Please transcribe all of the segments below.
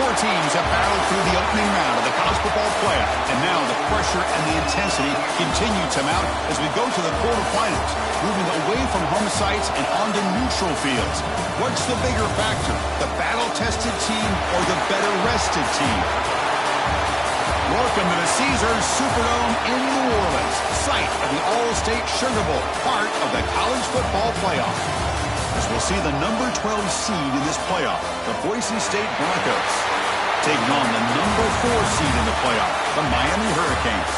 Four teams have battled through the opening round of the college football playoff, and now the pressure and the intensity continue to mount as we go to the quarterfinals, moving away from home sites and onto neutral fields. What's the bigger factor, the battle-tested team or the better-rested team? Welcome to the Caesars Superdome in New Orleans, site of the All-State Sugar Bowl, part of the college football playoff. As we'll see the number 12 seed in this playoff, the Boise State Broncos, taking on the number 4 seed in the playoff, the Miami Hurricanes.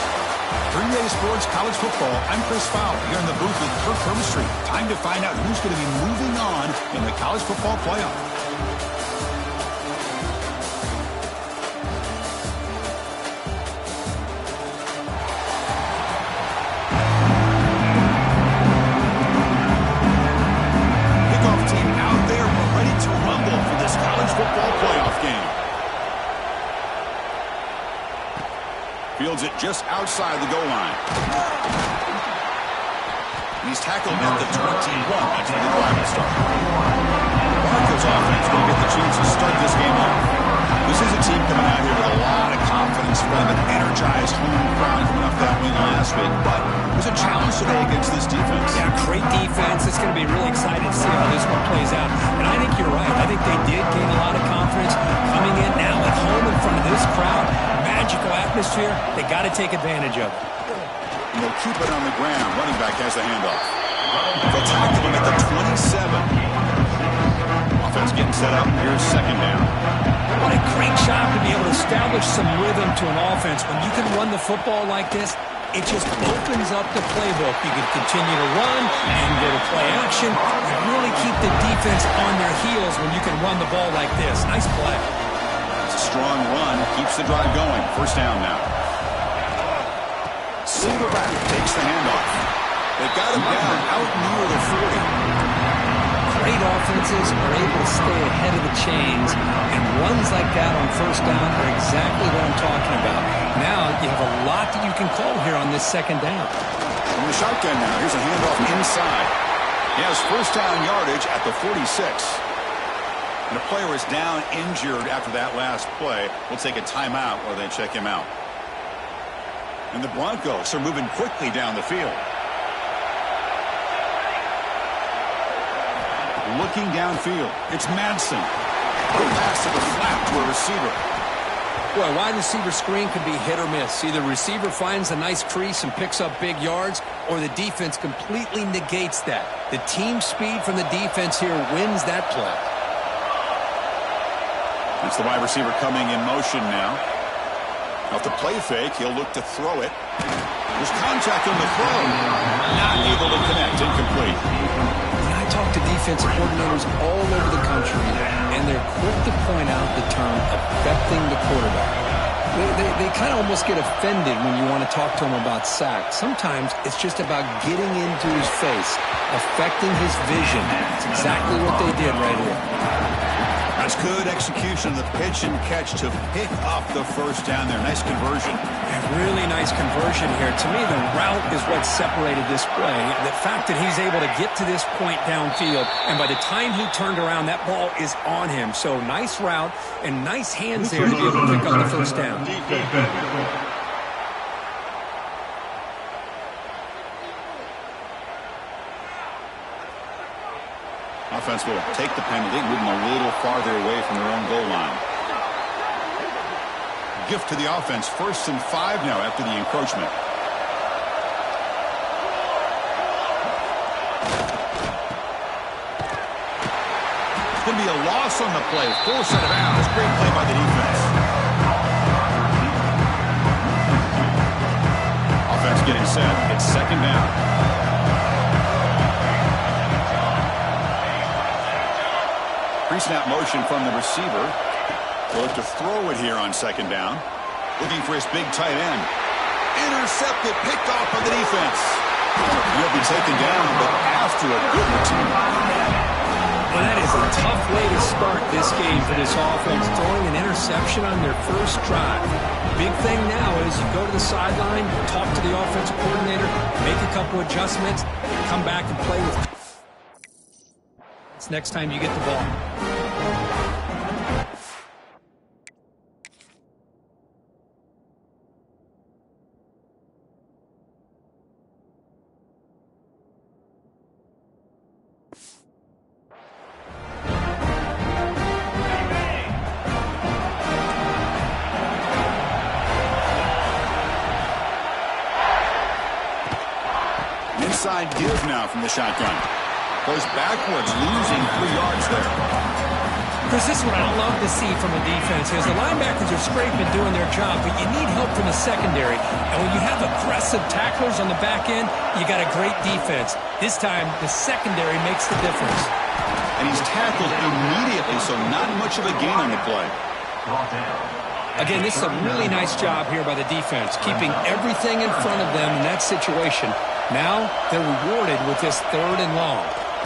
3-Day Sports College Football, I'm Chris Fowler, here in the booth with Kirk Herbstreit. Time to find out who's going to be moving on in the college football playoff. Fields it just outside the goal line. He's tackled at the 21. That's where the drive will start. Broncos offense will get the chance to start this game off. This is a team coming out here with a lot of confidence from an energized home crowd coming off that win last week. But there's a challenge today against this defense. Yeah, great defense. It's going to be really exciting to see how this one plays out. And I think you're right. I think they did gain a lot of confidence coming in now at home in front of this crowd. Magical atmosphere. They got to take advantage of it. And they'll keep it on the ground. Running back has the handoff. They'll tackle him at the 27. Offense getting set up. Here's second down. What a great job to be able to establish some rhythm to an offense. When you can run the football like this, it just opens up the playbook. You can continue to run and go to play action and really keep the defense on their heels when you can run the ball like this. Nice play. It's a strong run. Keeps the drive going. First down now. Silverback takes the handoff. They got him down out near the 40. Great offenses are able to stay ahead of the chains, and runs like that on first down are exactly what I'm talking about. Now you have a lot that you can call here on this second down. From the shotgun now, here's a handoff inside. He has first down yardage at the 46. And a player is down injured after that last play. We'll take a timeout or they check him out. And the Broncos are moving quickly down the field. Looking downfield, it's Madsen. Good pass to the flat to a receiver. Boy, wide receiver screen can be hit or miss. Either receiver finds a nice crease and picks up big yards, or the defense completely negates that. The team speed from the defense here wins that play. That's the wide receiver coming in motion now. Off the play fake, he'll look to throw it. There's contact on the throw. Not able to connect, incomplete. I talk to defensive coordinators all over the country, and they're quick to point out the term affecting the quarterback. They kind of almost get offended when you want to talk to them about sacks. Sometimes it's just about getting into his face, affecting his vision. That's exactly what they did right here. That's good execution of the pitch and catch to pick up the first down there. Nice conversion. And really nice conversion here. To me, the route is what separated this play. The fact that he's able to get to this point downfield, and by the time he turned around, that ball is on him. So nice route and nice hands there to be able to pick up the first down. Offense will take the penalty, move them a little farther away from their own goal line. Gift to the offense, 1st and 5 now after the encroachment. It's going to be a loss on the play. Force out of bounds. Great play by the defense. Offense getting set. It's second down. Pre-snap motion from the receiver. He'll look to throw it here on second down. Looking for his big tight end. Intercepted, picked off by the defense. He'll be taken down, but after a good return. Well, that is a tough way to start this game for this offense, throwing an interception on their first drive. Big thing now is you go to the sideline, talk to the offensive coordinator, make a couple adjustments, and come back and play with. It's next time you get the ball. Inside give now from the shotgun. Goes backwards, losing 3 yards there. Chris, this is what I love to see from a defense is the linebackers are scraping, doing their job, but you need help from the secondary. And when you have aggressive tacklers on the back end, you got a great defense. This time, the secondary makes the difference. And he's tackled immediately, so not much of a gain on the play. Again, this is a really nice job here by the defense, keeping everything in front of them in that situation. Now, they're rewarded with this 3rd and long.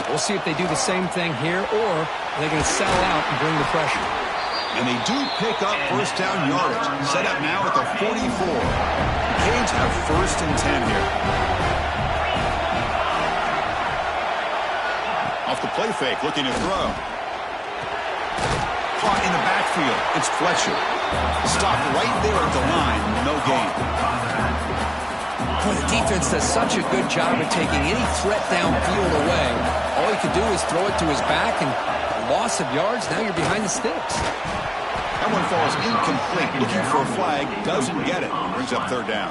We'll see if they do the same thing here, or are they going to sell out and bring the pressure. And they do pick up first down yardage. Set up now at the 44. Canes have 1st and 10 here. Off the play fake, looking to throw. Caught in the backfield. It's Fletcher. Stopped right there at the line. No gain. Well, the defense does such a good job of taking any threat downfield away. All he could do is throw it to his back, and loss of yards, now you're behind the sticks. That one falls incomplete. Looking for a flag, doesn't get it. Brings up 3rd down.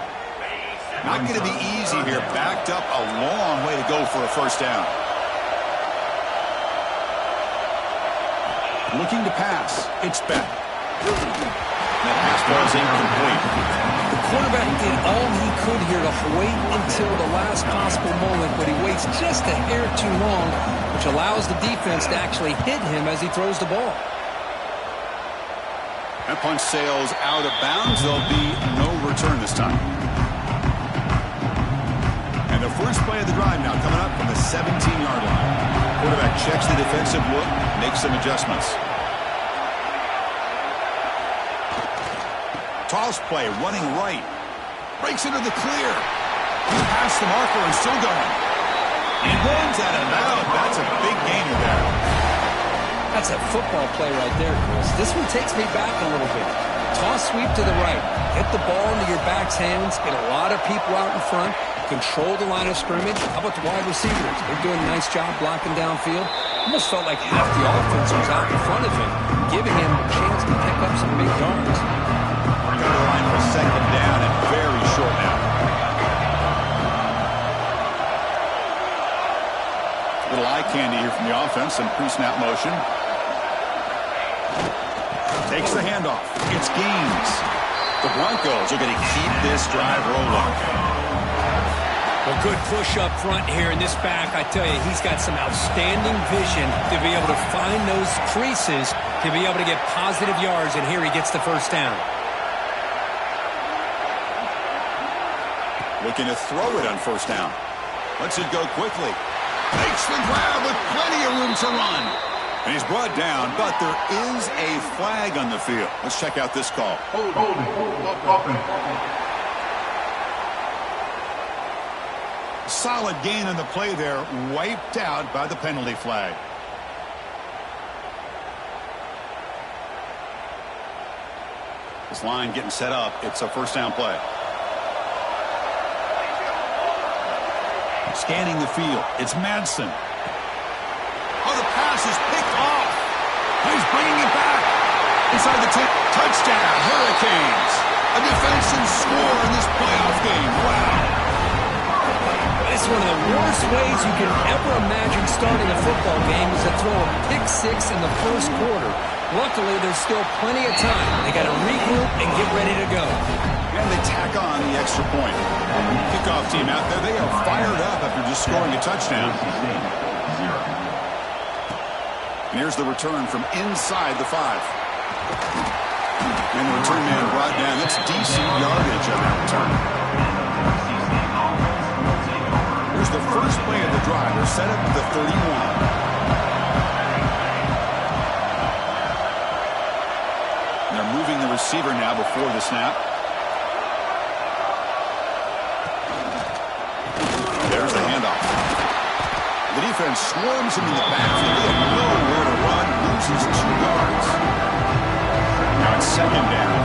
Not going to be easy here. Backed up a long way to go for a first down. Looking to pass. It's Beck. That pass falls incomplete. The quarterback did all he could here to wait until the last possible moment, but he waits just a hair too long, which allows the defense to actually hit him as he throws the ball. That punch sails out of bounds. There'll be no return this time. And the first play of the drive now coming up from the 17-yard line. Quarterback checks the defensive look, makes some adjustments. Toss play, running right. Breaks into the clear. Past the marker and still going. And runs out of bounds. That's a big gainer there. That's a football play right there, Chris. This one takes me back a little bit. Toss sweep to the right. Get the ball into your back's hands. Get a lot of people out in front. Control the line of scrimmage. How about the wide receivers? They're doing a nice job blocking downfield. Almost felt like half the offense was out in front of him, giving him a chance to pick up some big yards. The line for 2nd down and very short now. Little eye candy here from the offense and pre-snap motion. Takes the handoff. It's Gaines. The Broncos are going to keep this drive rolling. Well, good push up front here in this back. I tell you, he's got some outstanding vision to be able to find those creases, to be able to get positive yards, and here he gets the first down. Looking to throw it on first down. Lets it go quickly. Makes the grab with plenty of room to run. And he's brought down, but there is a flag on the field. Let's check out this call. Solid gain on the play there, wiped out by the penalty flag. This line getting set up. It's a first down play. Scanning the field. It's Madsen. Oh, the pass is picked off. He's bringing it back. Inside the 10. Touchdown, Hurricanes. A defensive score in this playoff game. Wow. It's one of the worst ways you can ever imagine starting a football game is to throw a pick 6 in the first quarter. Luckily, there's still plenty of time. They got to regroup and get ready to go. And they tack on the extra point. Kickoff team out there, they are fired up after just scoring a touchdown. And here's the return from inside the 5. And the return man brought down. That's decent yardage on that return. Here's the first play of the drive. They're set up at the 31. They're moving the receiver now before the snap. There's the handoff. The defense swarms him in the backfield. They have nowhere to run. Loses 2 yards. Now it's 2nd down.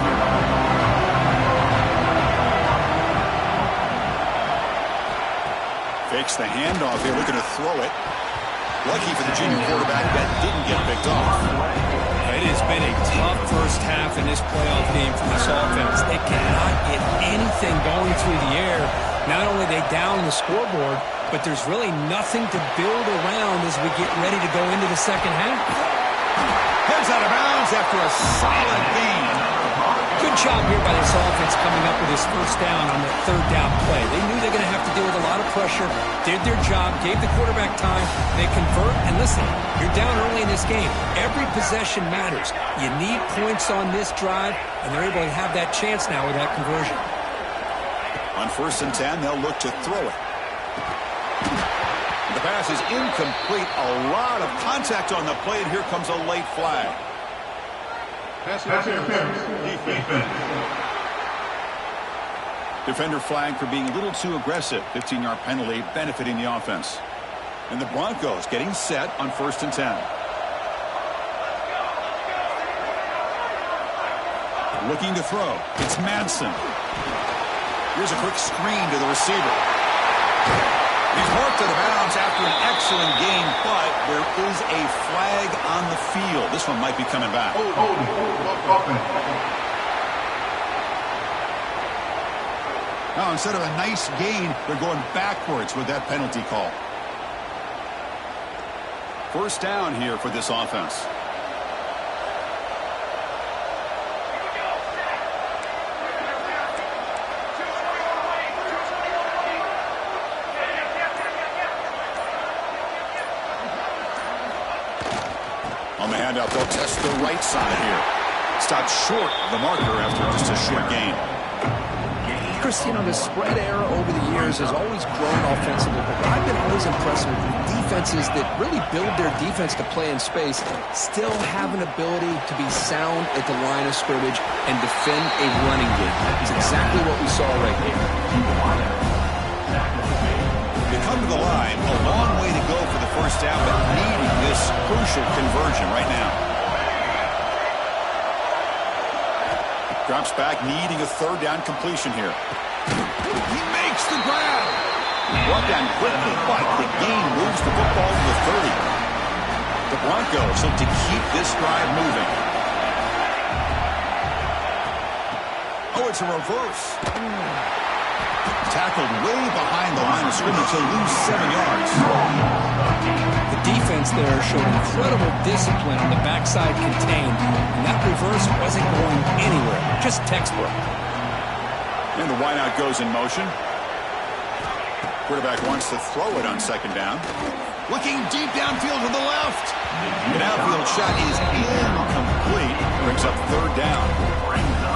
Fakes the handoff here. Looking to throw it. Lucky for the junior quarterback that didn't get picked off. It has been a tough first half in this playoff game for this offense. They cannot get anything going through the air. Not only are they down the scoreboard, but there's really nothing to build around as we get ready to go into the second half. Heads out of bounds after a solid gain. Good job here by this offense coming up with this first down on the third down play. They knew they were going to have to deal with a lot of pressure, did their job, gave the quarterback time, they convert, and listen, you're down early in this game. Every possession matters. You need points on this drive, and they're able to have that chance now with that conversion. On 1st and 10, they'll look to throw it. The pass is incomplete. A lot of contact on the play, and here comes a late flag. Pass interference. Defense. Defender flag for being a little too aggressive. 15-yard penalty benefiting the offense. And the Broncos getting set on 1st and 10. Looking to throw. It's Madsen. Here's a quick screen to the receiver. He's marked out of bounds after an excellent game, but there is a flag on the field. This one might be coming back. Now, instead of a nice gain, they're going backwards with that penalty call. First down here for this offense. On the handout, they'll test the right side here. Stopped short of the marker after just a short gain. Chris, you know, the spread era over the years has always grown offensively, but I've been always impressed with defenses that really build their defense to play in space, still have an ability to be sound at the line of scrimmage and defend a running game. It's exactly what we saw right here. They come to the line, a long way to go for the first down, but needing this crucial conversion right now. Drops back, needing a third down completion here. He makes the grab. Brought down quickly, but the gain moves the football to the 30. The Broncos look to keep this drive moving. Oh, it's a reverse. Tackled way behind the line of scrimmage to lose 7 yards. The defense there showed incredible discipline on the backside contained, and that reverse wasn't going anywhere, just textbook. And the wideout goes in motion. Quarterback wants to throw it on 2nd down. Looking deep downfield to the left. An outfield shot is incomplete. Brings up 3rd down.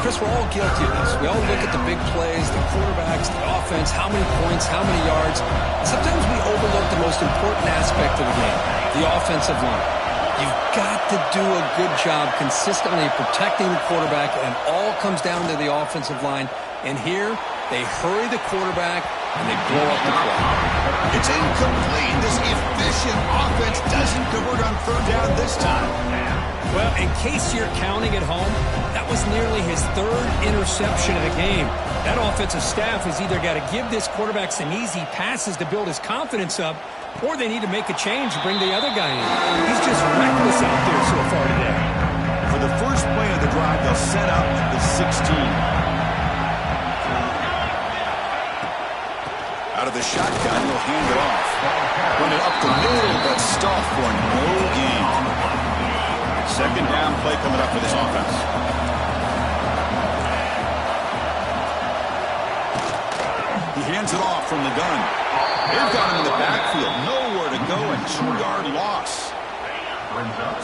Chris, we're all guilty of this. We all look at the big plays, the quarterbacks, the offense, how many points, how many yards. Sometimes we overlook the most important aspect of the game, the offensive line. You've got to do a good job consistently protecting the quarterback, and it all comes down to the offensive line. And here, they hurry the quarterback, and they blow up the play. It's incomplete. This efficient offense doesn't convert on 3rd down this time. Well, in case you're counting at home, that was nearly his 3rd interception of the game. That offensive staff has either got to give this quarterback some easy passes to build his confidence up, or they need to make a change and bring the other guy in. He's just reckless out there so far today. For the first play of the drive, they'll set up at the 16. Out of the shotgun, he'll hand it off. Run it up the middle, but stuffed for no gain. 2nd down play coming up for this offense. He hands it off from the gun. They've got him in the backfield. Nowhere to go, and 2-yard loss.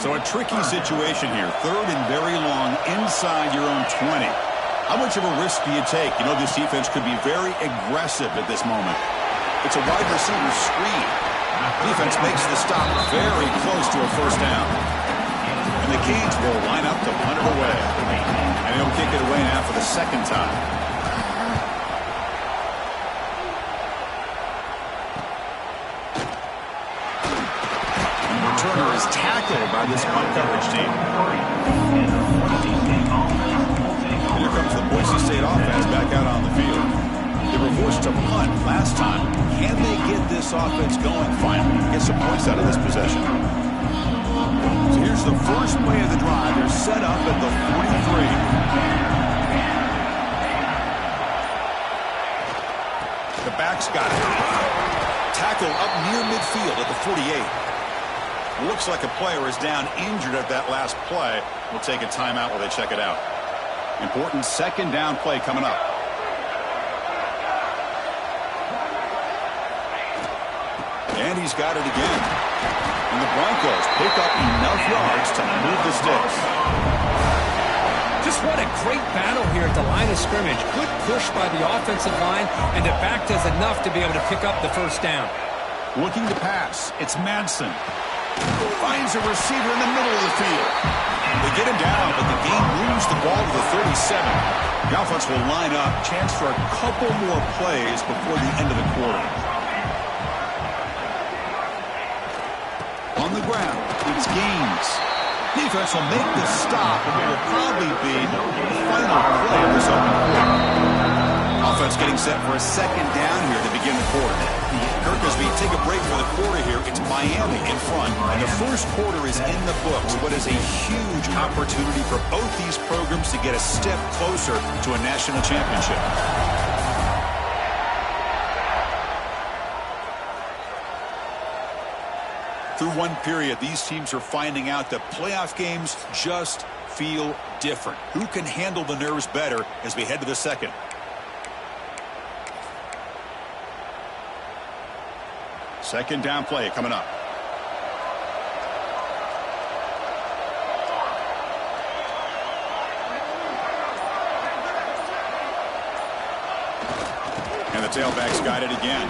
So a tricky situation here. 3rd and very long inside your own 20. How much of a risk do you take? You know, this defense could be very aggressive at this moment. It's a wide receiver screen. Defense makes the stop very close to a first down. And the Canes will line up to punt it away. And he'll kick it away now for the 2nd time. And the returner is tackled by this punt coverage team. And here comes the Boise State offense back out on the field. They reversed a punt last time. Can they get this offense going finally? Get some points out of this possession. So here's the first play of the drive. They're set up at the 43. The back's got it. Tackle up near midfield at the 48. Looks like a player is down injured at that last play. We'll take a timeout while they check it out. Important second down play coming up. And he's got it again. And the Broncos pick up enough yards to move the sticks. Just what a great battle here at the line of scrimmage. Good push by the offensive line, and the back does enough to be able to pick up the first down. Looking to pass. It's Madsen. Finds a receiver in the middle of the field. They get him down, but the game moves the ball to the 37. The offense will line up. Chance for a couple more plays before the end of the quarter. On the ground, it's Gaines. Defense will make the stop, and it will probably be the final play of this open quarter. Offense getting set for a second down here to begin the quarter. Kirk, as we take a break for the quarter here, it's Miami in front, and the first quarter is in the books. What is a huge opportunity for both these programs to get a step closer to a national championship. Through one period, these teams are finding out that playoff games just feel different. Who can handle the nerves better as we head to the second? Second down play coming up. And the tailback's got it again.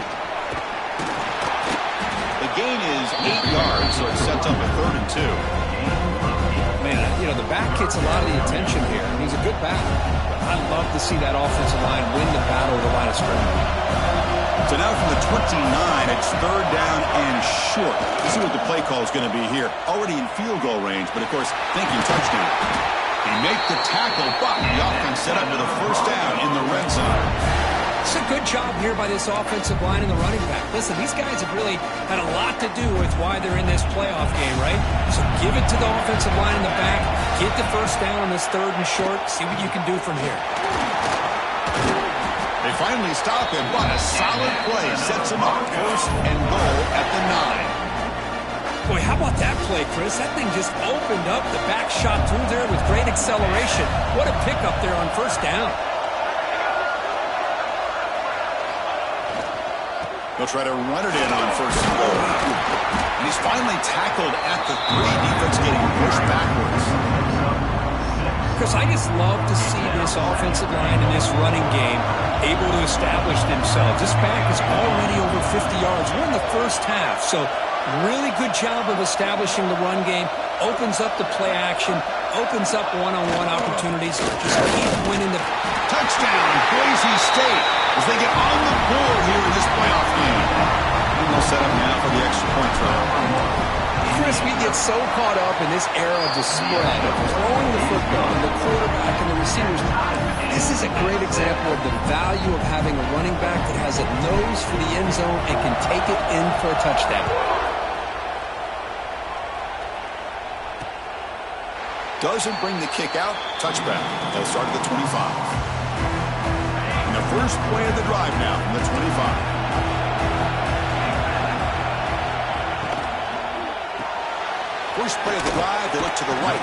The gain is 8 yards, so it sets up a 3rd and 2. Man, you know, the back gets a lot of the attention here. He's a good back. I'd love to see that offensive line win the battle of the line of scrimmage. So now from the 29, it's 3rd down and short. Let's see what the play call is going to be here. Already in field goal range, but of course, thinking touchdown. They make the tackle, but the offense set up with a first down in the red zone. It's a good job here by this offensive line and the running back. Listen, these guys have really had a lot to do with why they're in this playoff game, right? So give it to the offensive line in the back. Get the first down on this 3rd and short. See what you can do from here. They finally stop him, but a solid play sets him up 1st and goal at the 9. Boy, how about that play, Chris? That thing just opened up. The back shot through there with great acceleration. What a pickup there on 1st down. They'll try to run it in on 1st and goal. And he's finally tackled at the 3. Defense getting pushed backwards. Chris, I just love to see this offensive line in this running game able to establish themselves. This back is already over 50 yards. We're in the first half, so really good job of establishing the run game. Opens up the play action, opens up one-on-one opportunities. Just keep winning the... Touchdown, Boise State, as they get on the board here in this playoff game. And they'll set up now for the extra point try. Chris, we get so caught up in this era of the spread, of throwing the football, and the quarterback and the receivers. This is a great example of the value of having a running back that has a nose for the end zone and can take it in for a touchdown. Doesn't bring the kick out. Touchback. They'll start at the 25. And the first play of the drive now from the 25. First play of the drive, they look to the right.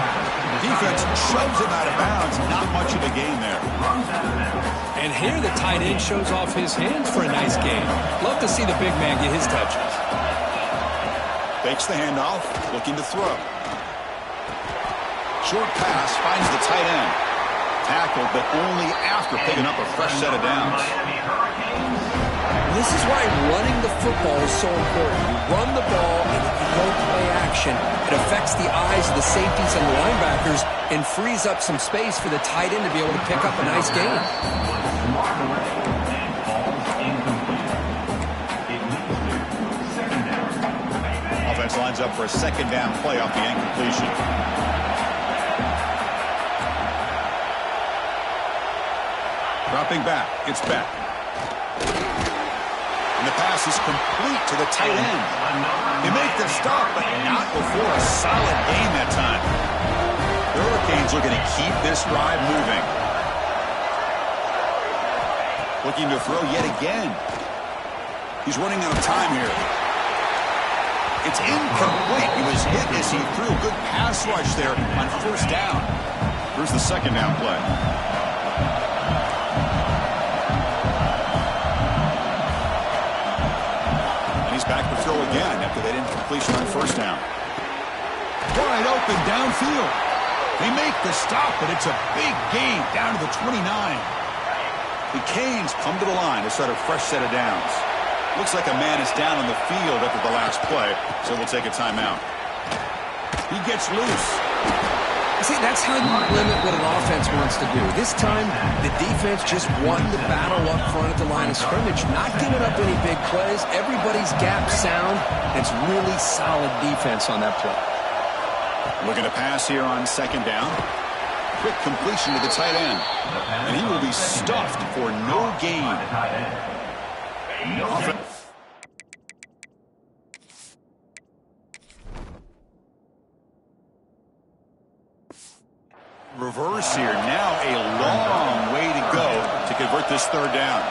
Defense shoves him out of bounds. Not much of a gain there. And here the tight end shows off his hands for a nice game. Love to see the big man get his touches. Fakes the handoff, looking to throw. Short pass finds the tight end. Tackled, but only after picking up a fresh set of downs. This is why running the football is so important. You run the ball, and if you don't play action, it affects the eyes of the safeties and the linebackers and frees up some space for the tight end to be able to pick up a nice gain. Offense lines up for a second down play off the incompletion. Dropping back, it's Beck. the pass is complete to the tight end. They make the stop, but not before a solid gain that time. The Hurricanes looking to keep this drive moving. Looking to throw yet again. He's running out of time here. It's incomplete. He was hit as he threw a good pass rush there on first down. Here's the second down play. And he's back to throw again after they didn't completion on first down. Wide open downfield. They make the stop, but it's a big gain down to the 29. The Canes come to the line to start a fresh set of downs. Looks like a man is down on the field after the last play, so we'll take a timeout. He gets loose. See, that's how you limit what an offense wants to do. This time, the defense just won the battle up front at the line of scrimmage, not giving up any big plays. Everybody's gap sound. It's really solid defense on that play. Looking to pass here on second down. Quick completion to the tight end. And he will be stuffed for no gain. Reverse here. Now a long way to go to convert this third down.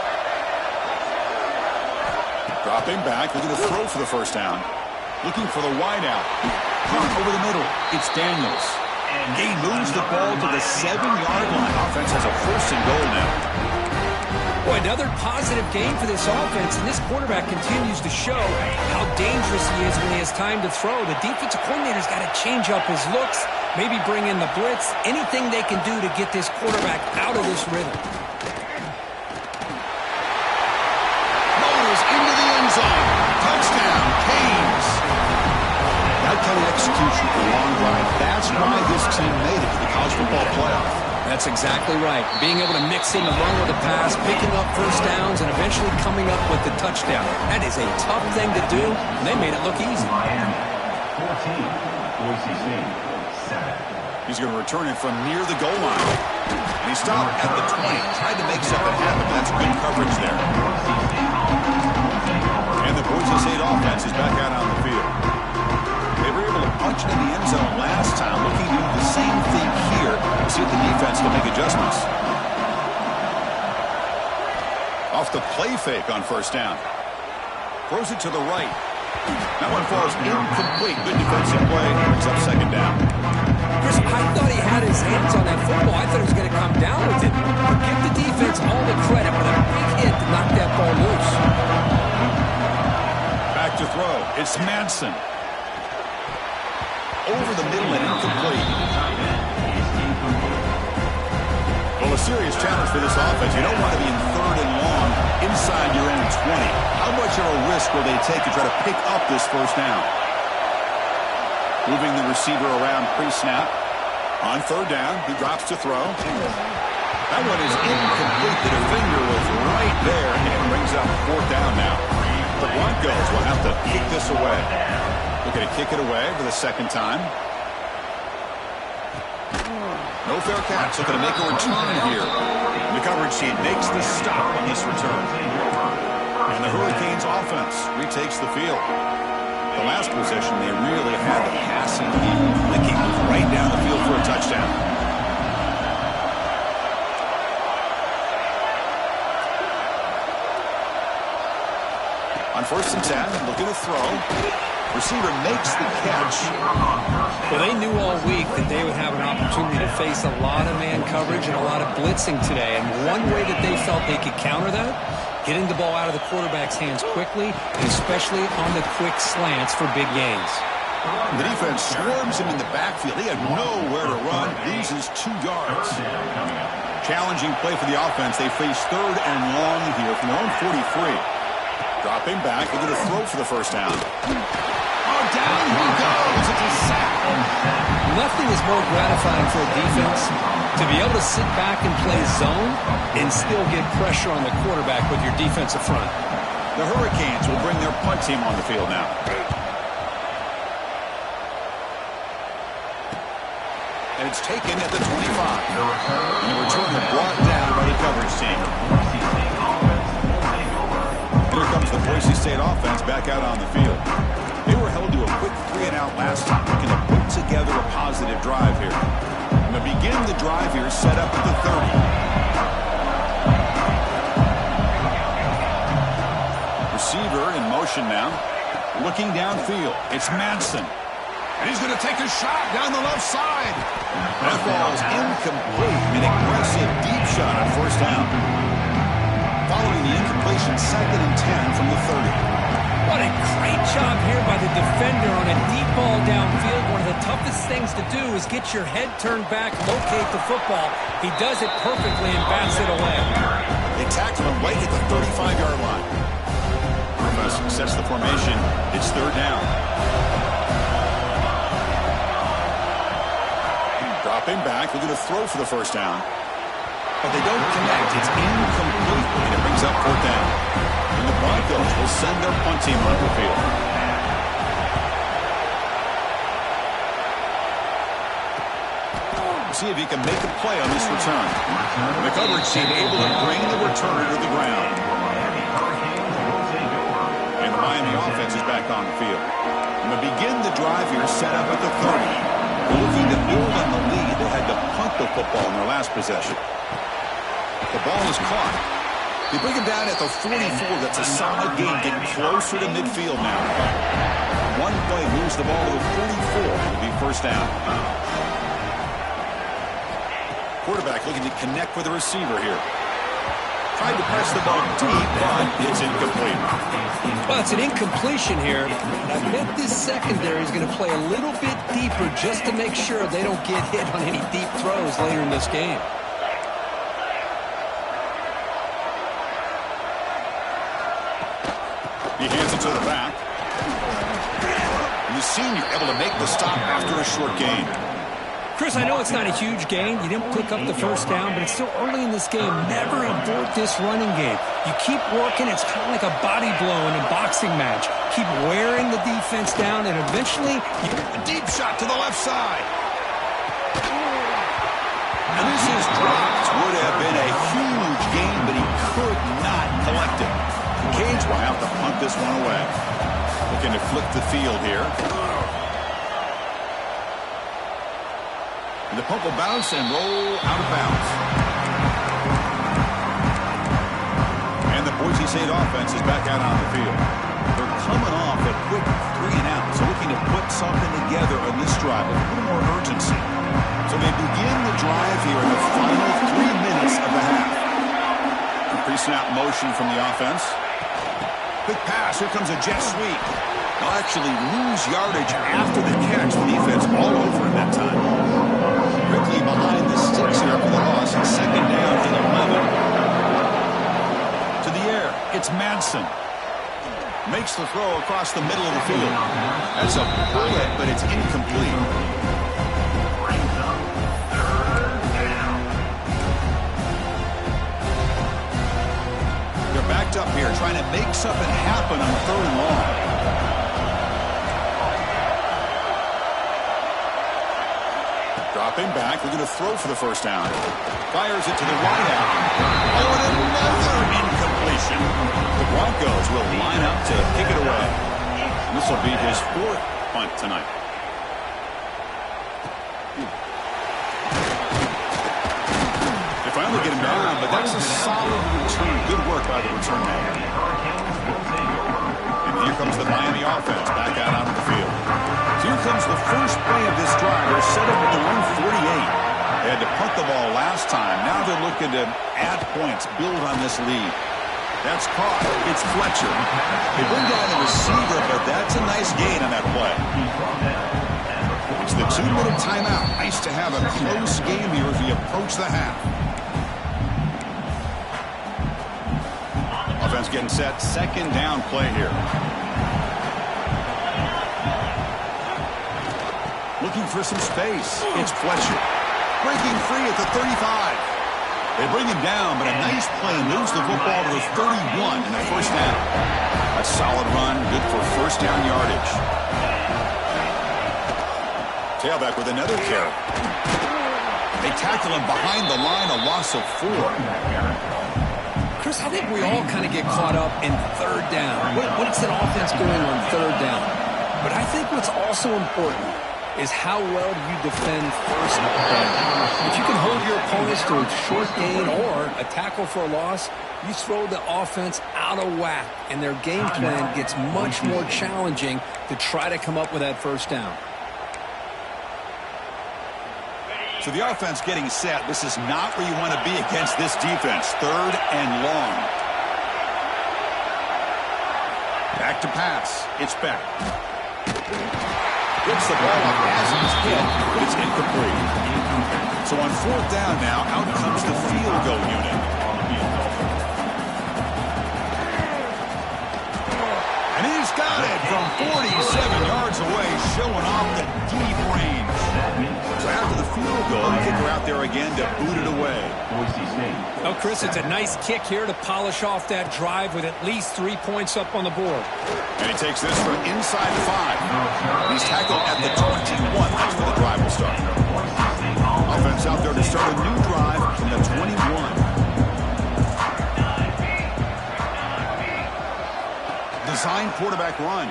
Dropping back, looking to throw for the first down. Looking for the wideout. Punt over the middle. It's Daniels. He moves the ball to the 7-yard line. Offense has a first and goal now. Boy, another positive game for this offense, and this quarterback continues to show how dangerous he is when he has time to throw. The defensive coordinator's got to change up his looks, maybe bring in the blitz, anything they can do to get this quarterback out of this rhythm. Rolls into the end zone. Touchdown, Canes. That kind of execution for a long drive. That's why this team made it to the college football playoff. That's exactly right. Being able to mix in the run with the pass, picking up first downs, and eventually coming up with the touchdown. That is a tough thing to do, and they made it look easy. Miami, 14, Boise State, 7. He's going to return it from near the goal line. And he stopped at the 20. Tried to make something happen, but that's good coverage there. And the Boise State offense is back out on the field. They were able to punch it in the end zone last time, looking to do the same thing here to see if the defense can make adjustments. Off the play fake on first down. Throws it to the right. That one falls incomplete. Good defensive play. Brings up second down. Chris, I thought he had his hands on that football. I thought he was going to come down with it. But give the defense all the credit with a big hit to knock that ball loose. Back to throw. It's Manson. Over the middle and incomplete. Well, a serious challenge for this offense. You don't want to be in third and long inside your own 20. How much of a risk will they take to try to pick up this first down? Moving the receiver around pre-snap. On third down, he drops to throw. That one is incomplete. The defender was right there, and it brings up fourth down now. The Broncos will have to kick this away. Looking to kick it away for the second time. No fair catch. Looking to make a return here. The coverage team makes the stop on this return. And the Hurricanes offense retakes the field. The last possession, they really had the passing game clicking right down the field for a touchdown. On first and 10, looking to throw. Receiver makes the catch. Well, they knew all week that they would have an opportunity to face a lot of man coverage and a lot of blitzing today. And one way that they felt they could counter that, getting the ball out of the quarterback's hands quickly, and especially on the quick slants for big gains. The defense swarms him in the backfield. He had nowhere to run. Loses 2 yards. Challenging play for the offense. They face third and long here from their own 43. Dropping back, looking to throw for the first down. Oh, down he goes. It's a sack. Nothing is more gratifying for a defense to be able to sit back and play zone and still get pressure on the quarterback with your defensive front. The Hurricanes will bring their punt team on the field now. And it's taken at the 25. And the return is brought down by the coverage team. Here comes comes the Boise State offense back out on the field. They were held to a quick 3-and-out last time, looking to put together a positive drive here. And to begin the drive here, set up at the 30. Receiver in motion now. Looking downfield. It's Madsen. And he's going to take a shot down the left side. That ball's incomplete. An aggressive deep shot on first down. Following the incompletion, 2nd and 10 from the 30. What a great job here by the defender on a deep ball downfield. One of the toughest things to do is get your head turned back, locate the football. He does it perfectly and bats it away. They tackle him right at the 35-yard line. Sets the formation. It's 3rd down. Dropping back. Looking to throw for the first down. But they don't connect. It's incomplete. And it brings up 4th down. And the Broncos will send their punt team onto the field. See if he can make a play on this return. The coverage team able to bring the returner to the ground. And the Miami offense is back on the field. And to begin the drive here, set up at the 30. They're looking to build on the lead. They had to punt the football in their last possession. The ball is caught. They bring him down at the 44. That's a solid gain, getting closer to midfield now. One play moves the ball to the 44. It'll be first down. Quarterback looking to connect with the receiver here. Tried to press the ball deep, but it's incomplete. Well, it's an incompletion here. I bet this secondary is going to play a little bit deeper just to make sure they don't get hit on any deep throws later in this game. He hands it to the back. And the senior able to make the stop after a short gain. Chris, I know it's not a huge gain. You didn't pick up the first down, but it's still early in this game. Never abort this running game. You keep working. It's kind of like a body blow in a boxing match. Keep wearing the defense down, and eventually a deep shot to the left side. And this is dropped. Would have been a huge gain, but he could not collect it. Cage will have to punt this one away. Looking to flip the field here. And the punt will bounce and roll out of bounds. And the Boise State offense is back out on the field. They're coming off a quick 3-and-out, so looking to put something together on this drive with a little more urgency. So they begin the drive here in the final 3 minutes of the half. Pre-snap motion from the offense. Quick pass. Here comes a jet sweep. They'll actually lose yardage after the catch. The defense all over him that time. Quickly behind the sticks here for the loss. And 2nd down and 11. To the air. It's Madsen. Makes the throw across the middle of the field. That's a bullet, but it's incomplete. They're backed up here, trying to make something happen on 3rd and long. Dropping back, looking to throw for the first down. Fires it to the right out. Oh, and another incompletion. The Broncos will line up to kick it away. And this will be his 4th punt tonight. They finally get him down, but that's a solid return. Good work by the return man. And here comes the Miami offense back out onto the field. Here comes the first play of this drive. They're set up at the 148. They had to punt the ball last time. Now they're looking to add points, build on this lead. That's caught. It's Fletcher. They bring down the receiver, but that's a nice gain on that play. It's the 2-minute timeout. Nice to have a close game here as we approach the half. Offense getting set. 2nd down play here. Looking for some space. It's Fletcher. Breaking free at the 35. They bring him down, but a nice play moves the football to the 31 and a first down. A solid run, good for first down yardage. Tailback with another carry. They tackle him behind the line, a loss of 4. Chris, I think we all kind of get caught up in third down. What's that offense doing on third down? But I think what's also important is how well do you defend first down. If you can hold your opponents to a short gain or a tackle for a loss, you throw the offense out of whack, and their game plan gets much more challenging to try to come up with that first down. So the offense getting set. This is not where you want to be against this defense. Third and long. Back to pass. It's back. Gets the ball up as he's hit, but it's incomplete. So on fourth down now, out comes the field goal unit. And he's got it from 47 yards away, showing off the deep range. So after the field goal, the kicker out there again to boot it away. Oh, Chris, it's a nice kick here to polish off that drive with at least 3 points up on the board. And he takes this from inside the 5. He's tackled at the 21. That's where the drive will start. Offense out there to start a new drive from the 21. Design quarterback run.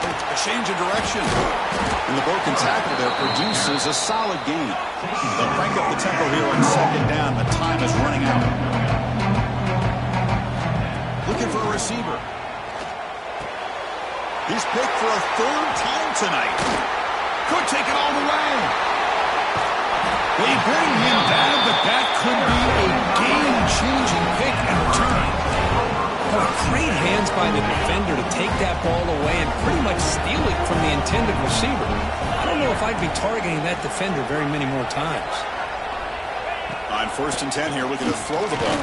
A change of direction. And the broken tackle there produces a solid gain. They'll crank up the tempo here on second down. The time is running out. Looking for a receiver. He's picked for a third time tonight. Could take it all the way. They bring him down, but that could be a game-changing pick and return. Boy, great hands by the defender to take that ball away and pretty much steal it from the intended receiver. I don't know if I'd be targeting that defender very many more times. On 1st and 10 here, looking to throw the ball.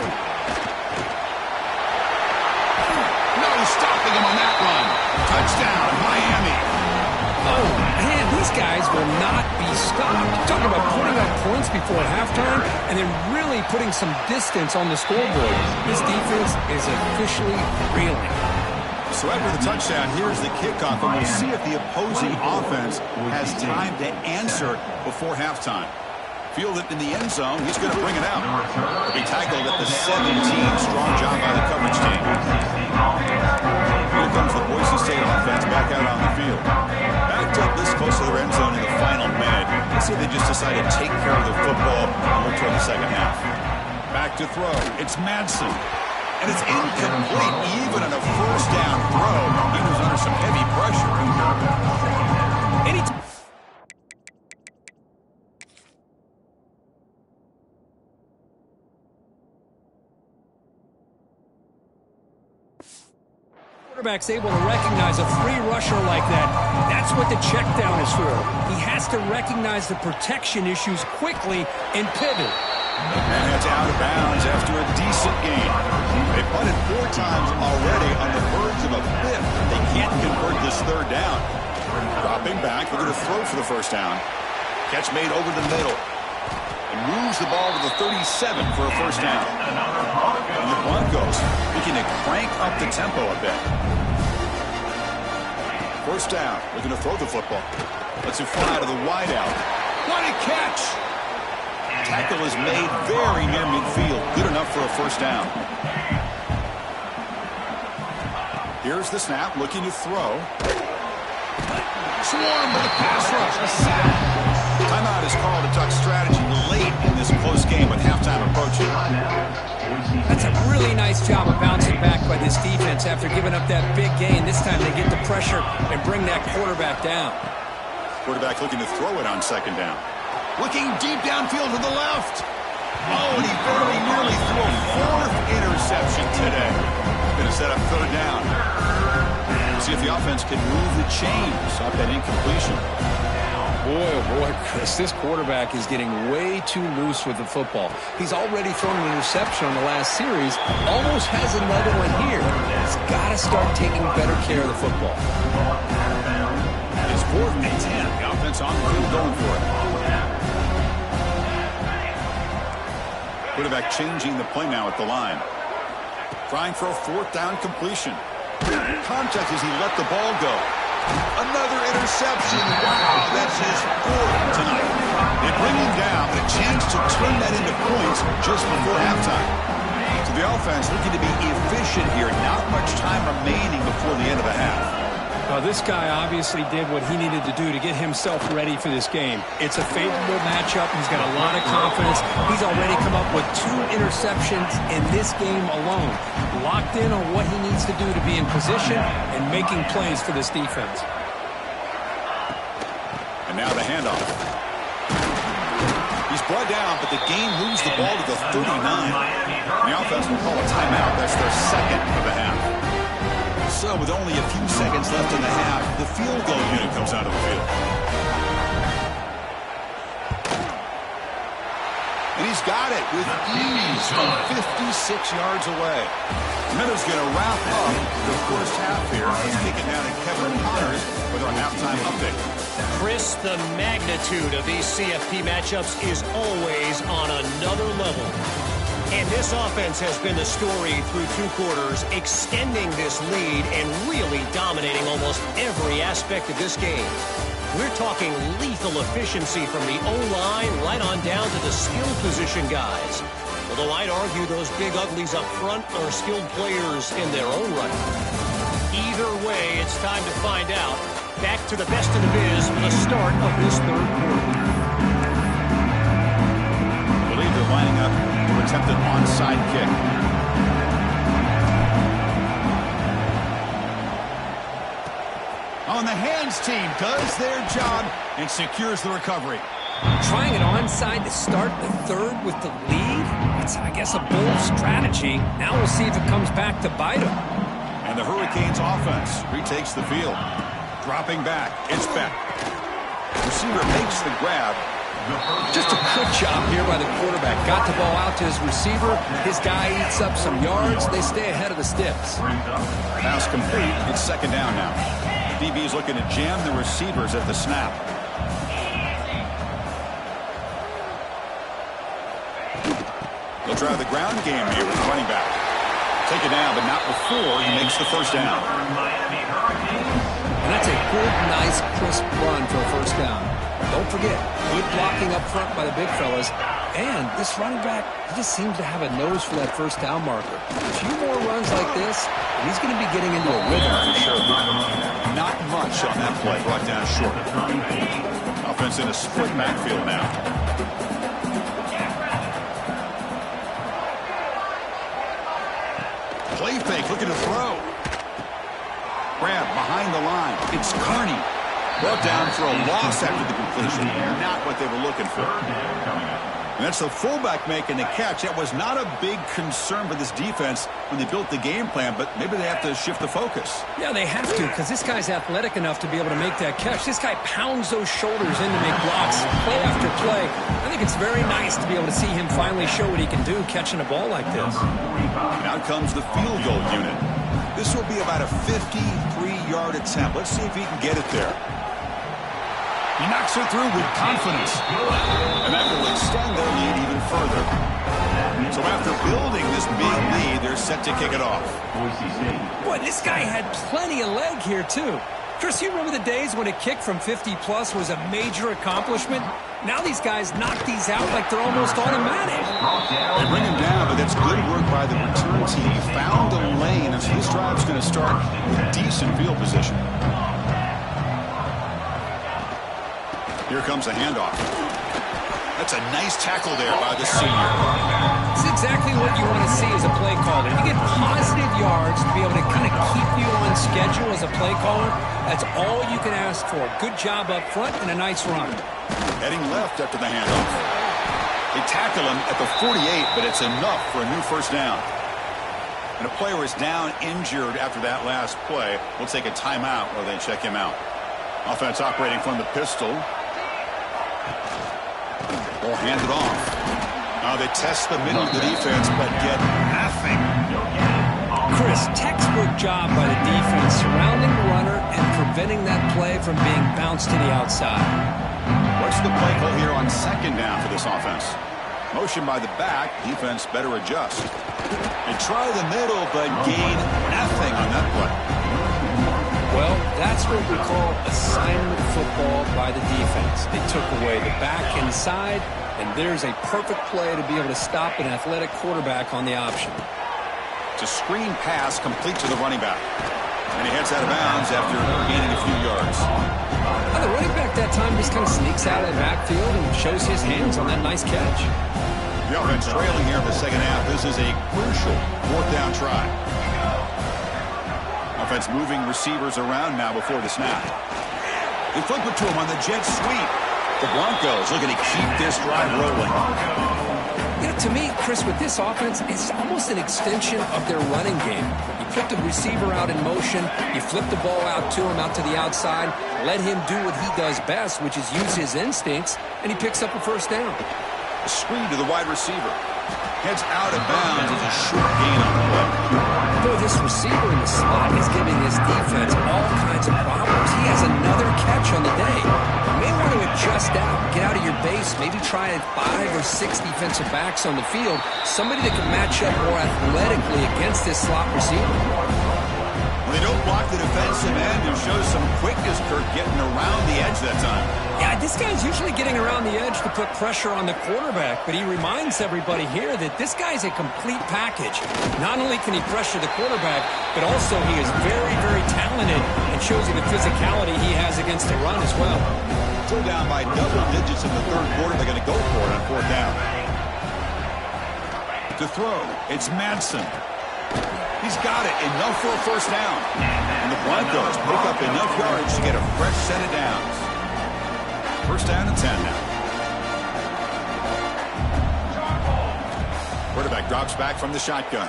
No stopping him on that run. Touchdown, Miami. Oh, man, these guys will not be stopped. Talking about putting up points before halftime and then really putting some distance on the scoreboard. This defense is officially reeling. So after the touchdown, here's the kickoff, and we'll see if the opposing offense has time to answer before halftime. Field it in the end zone. He's going to bring it out. He'll be tackled at the 17. Strong job by the coverage team. Here comes the Boise State offense back out on the field. Backed up this close to their end zone in the final minute. Let's see if they just decide to take care of the football and look toward the second half. Back to throw. It's Madsen. And it's incomplete even on a first down throw. He was under some heavy pressure. Quarterback's able to recognize a free rusher like that. That's what the check down is for. He has to recognize the protection issues quickly and pivot. And it's out of bounds after a decent gain. They punted 4 times already on the verge of a 5th. They can't convert this third down. Dropping back, they're going to throw for the first down. Catch made over the middle. And moves the ball to the 37 for a first down. And the Broncos looking to crank up the tempo a bit. First down. Looking to throw the football. Lets it fly to the wideout. What a catch! Tackle is made very near midfield. Good enough for a first down. Here's the snap. Looking to throw. Swarmed by the pass rush. A sack. Timeout is called to talk strategy late in this close game with halftime approaching. That's a really nice job of bouncing back by this defense after giving up that big gain. This time they get the pressure and bring that quarterback down. Quarterback looking to throw it on second down. Looking deep downfield to the left. Oh, and he very nearly threw a 4th interception today. Going to set up third down. See if the offense can move the chains off that incompletion. Boy, oh boy, Chris, this quarterback is getting way too loose with the football. He's already thrown an interception on the last series, almost has another one here. He's got to start taking better care of the football. It's 4th and 10. The offense on the field going for it. Quarterback changing the play now at the line. Trying for a 4th down completion. Contact as he let the ball go. Another interception. Wow, that's his 4th tonight. They bring him down, but a chance to turn that into points just before halftime. So the offense looking to be efficient here. Not much time remaining before the end of the half. Well, this guy obviously did what he needed to do to get himself ready for this game. It's a favorable matchup. He's got a lot of confidence. He's already come up with 2 interceptions in this game alone. Locked in on what he needs to do to be in position and making plays for this defense. And now the handoff. He's brought down, but the game moves the ball to the 39. The offense will call a timeout. That's their second of the half. So with only a few seconds left in the half, the field goal unit comes out of the field. And he's got it with ease from 56 yards away. Minutes going to wrap up the first half here. Let's kick it down to Kevin Connors with our halftime update. Chris, the magnitude of these CFP matchups is always on another level. And this offense has been the story through 2 quarters, extending this lead and really dominating almost every aspect of this game. We're talking lethal efficiency from the O-line right on down to the skill position guys. Although I'd argue those big uglies up front are skilled players in their own right. Either way, it's time to find out. Back to the best in the biz for the start of this 3rd quarter. I believe they're lining up for attempted onside kick. On the hands team does their job and secures the recovery. Trying it onside to start the 3rd with the lead? It's, I guess, a bold strategy. Now we'll see if it comes back to bite them. And the Hurricanes offense retakes the field. Dropping back, it's back. Receiver makes the grab. Just a good job here by the quarterback. Got the ball out to his receiver. His guy eats up some yards. They stay ahead of the Stiffs. Pass complete. It's 2nd down now. DB is looking to jam the receivers at the snap. They'll try the ground game here with running back. Take it down, but not before he makes the 1st down. And that's a good, nice, crisp run for a 1st down. Don't forget, good blocking up front by the big fellas. And this running back, he just seems to have a nose for that 1st down marker. A few more runs like this, and he's going to be getting into a rhythm for sure. Not much on that play, brought down short. Offense in a split backfield now. Play fake, looking to throw. Grab behind the line. It's Carney. Brought down for a loss after the completion. Not what they were looking for. And that's the fullback making the catch. That was not a big concern for this defense when they built the game plan, but maybe they have to shift the focus. Yeah, they have to, because this guy's athletic enough to be able to make that catch. This guy pounds those shoulders in to make blocks play after play. I think it's very nice to be able to see him finally show what he can do catching a ball like this. And out comes the field goal unit. This will be about a 53-yard attempt. Let's see if he can get it there. He knocks it through with confidence. And that will extend their lead even further. So after building this big lead, they're set to kick it off. Boy, this guy had plenty of leg here, too. Chris, you remember the days when a kick from 50-plus was a major accomplishment? Now these guys knock these out like they're almost automatic. They bring him down, but that's good work by the return team. He found a lane, and so this drive's going to start with decent field position. Here comes a handoff. That's a nice tackle there by the senior. It's exactly what you want to see as a play caller. You get positive yards to be able to kind of keep you on schedule as a play caller. That's all you can ask for. Good job up front and a nice run. Heading left after the handoff. They tackle him at the 48, but it's enough for a new 1st down. And a player is down injured after that last play. We'll take a timeout while they check him out. Offense operating from the pistol. Ball handed off. Now they test the middle of the defense, but get nothing. Chris, textbook job by the defense surrounding the runner and preventing that play from being bounced to the outside. What's the play call here on 2nd down for this offense? Motion by the back. Defense better adjust. They try the middle, but gain nothing on that play. Well, that's what we call assignment football. ball by the defense. They took away the back inside, and there's a perfect play to be able to stop an athletic quarterback on the option. It's a screen pass complete to the running back. And he heads out of bounds after gaining a few yards. Now the running back that time just kind of sneaks out of the backfield and shows his hands on that nice catch. The offense trailing here in the second half. This is a crucial fourth down try. Offense moving receivers around now before the snap. They flip it to him on the jet sweep. The Broncos looking to keep this drive rolling. You know, to me, Chris, with this offense, it's almost an extension of their running game. You put the receiver out in motion, you flip the ball out to him, out to the outside, let him do what he does best, which is use his instincts, and he picks up a first down. A screen to the wide receiver. Heads out of bounds as a short gain on the play. Boy, this receiver in the slot is giving this defense all kinds of problems. He has another catch on the day. You may want to adjust out, get out of your base, maybe try 5 or 6 defensive backs on the field, somebody that can match up more athletically against this slot receiver. When they don't block the defensive end, who shows some quickness, Kirk, getting around the edge that time. Yeah, this guy's usually getting around the edge to put pressure on the quarterback, but he reminds everybody here that this guy's a complete package. Not only can he pressure the quarterback, but also he is very, very talented and shows you the physicality he has against the run as well. Still down by double digits in the third quarter. They're going to go for it on fourth down. To throw, it's Madsen. He's got it. Enough for a first down. And the Broncos pick up enough yards to get a fresh set of downs. First down and 10 now. Quarterback drops back from the shotgun.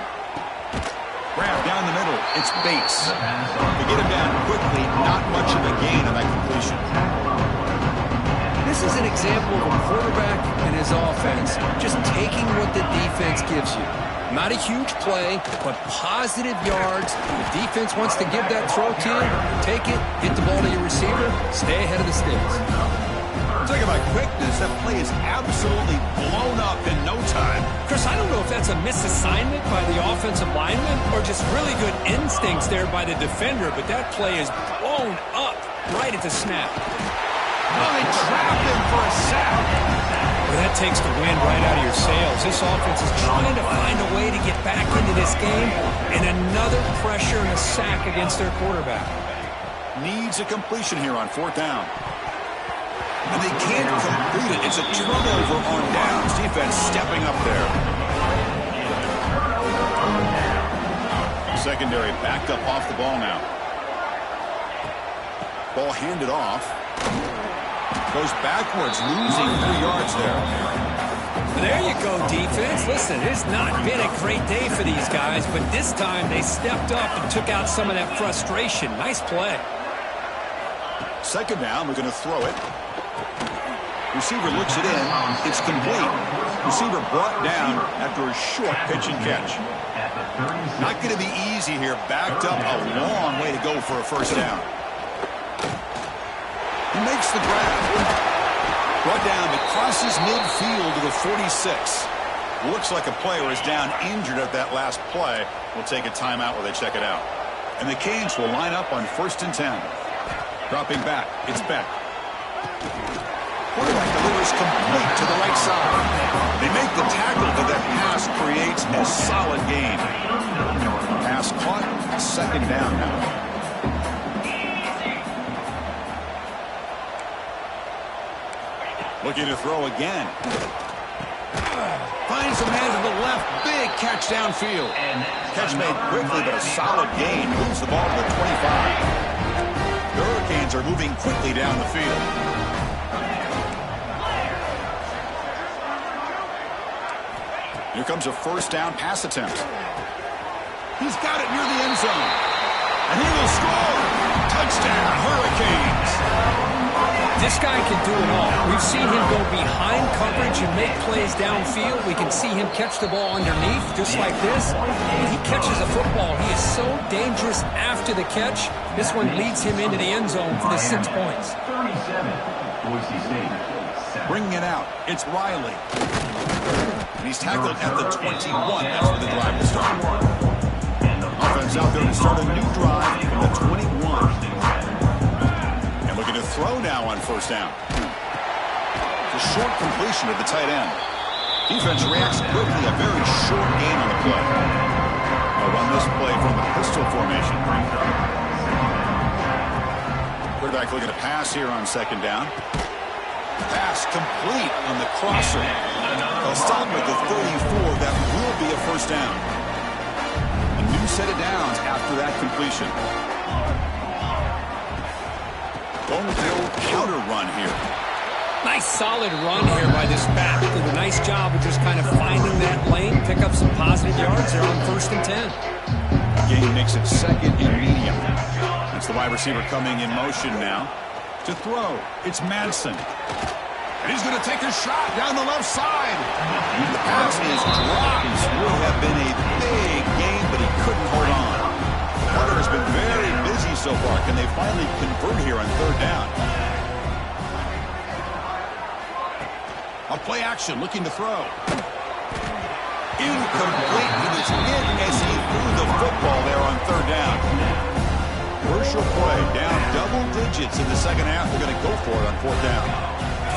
Grab down the middle. It's Bates. They get him down quickly. Not much of a gain on that completion. This is an example of a quarterback and his offense just taking what the defense gives you. Not a huge play, but positive yards. The defense wants to give that throw to you. Take it, get the ball to your receiver, stay ahead of the sticks. Talking about quickness, that play is absolutely blown up in no time. Chris, I don't know if that's a misassignment by the offensive lineman or just really good instincts there by the defender, but that play is blown up right at the snap. Well, they trapped him for a sack. Well, that takes the wind right out of your sails. This offense is trying to find a way to get back into this game, and another pressure and a sack against their quarterback. Needs a completion here on fourth down. And they can't complete it. It's a turnover on downs. Defense stepping up there. Secondary backed up off the ball now. Ball handed off. Goes backwards, losing 3 yards there. There you go, defense. Listen, it's not been a great day for these guys, but this time they stepped up and took out some of that frustration. Nice play. Second down, we're going to throw it. Receiver looks it in. It's complete. Receiver brought down after a short pitch and catch. Not going to be easy here. Backed up a long way to go for a first down. He makes the grab. Brought down, but crosses midfield to the 46. Looks like a player is down injured at that last play. We'll take a timeout while they check it out. And the Canes will line up on 1st and 10. Dropping back, it's Beck. Quarterback delivers complete to the right side. They make the tackle, but that pass creates a solid gain. Pass caught, second down now. Looking to throw again. Finds a man to the left. Big catch downfield. Catch made quickly, but a solid gain. Moves the ball to the 25. The Hurricanes are moving quickly down the field. Here comes a first down pass attempt. He's got it near the end zone. And he will score. Touchdown, Hurricanes. This guy can do it all. We've seen him go behind coverage and make plays downfield. We can see him catch the ball underneath, just like this. When he catches a football, he is so dangerous after the catch. This one leads him into the end zone for the 6 points. Bringing it out, it's Riley. And he's tackled at the 21. That's where the drive will start. Offense out there to start a new drive from the 21. And looking to to throw now on first down. It's a short completion to the tight end. Defense reacts quickly. A very short gain on the play. They'll run this play from the pistol formation. Quarterback looking to pass here on second down. Pass complete on the crosser. They'll stop at the 34. That will be a first down. A new set of downs after that completion. Going with the old counter run here. Nice solid run here by this back. Did a nice job of just kind of finding that lane, pick up some positive yards there on 1st and 10. Gain makes it second and medium. That's the wide receiver coming in motion now. To throw, it's Madsen. And he's going to take a shot down the left side. The pass is dropped. Would have been a big gain, but he couldn't hold on. Carter has been very busy so far. Can they finally convert here on third down? A play action, looking to throw. Incomplete. He was hit as he threw the football there on third down. Crucial play, down double digits in the second half. They're going to go for it on fourth down.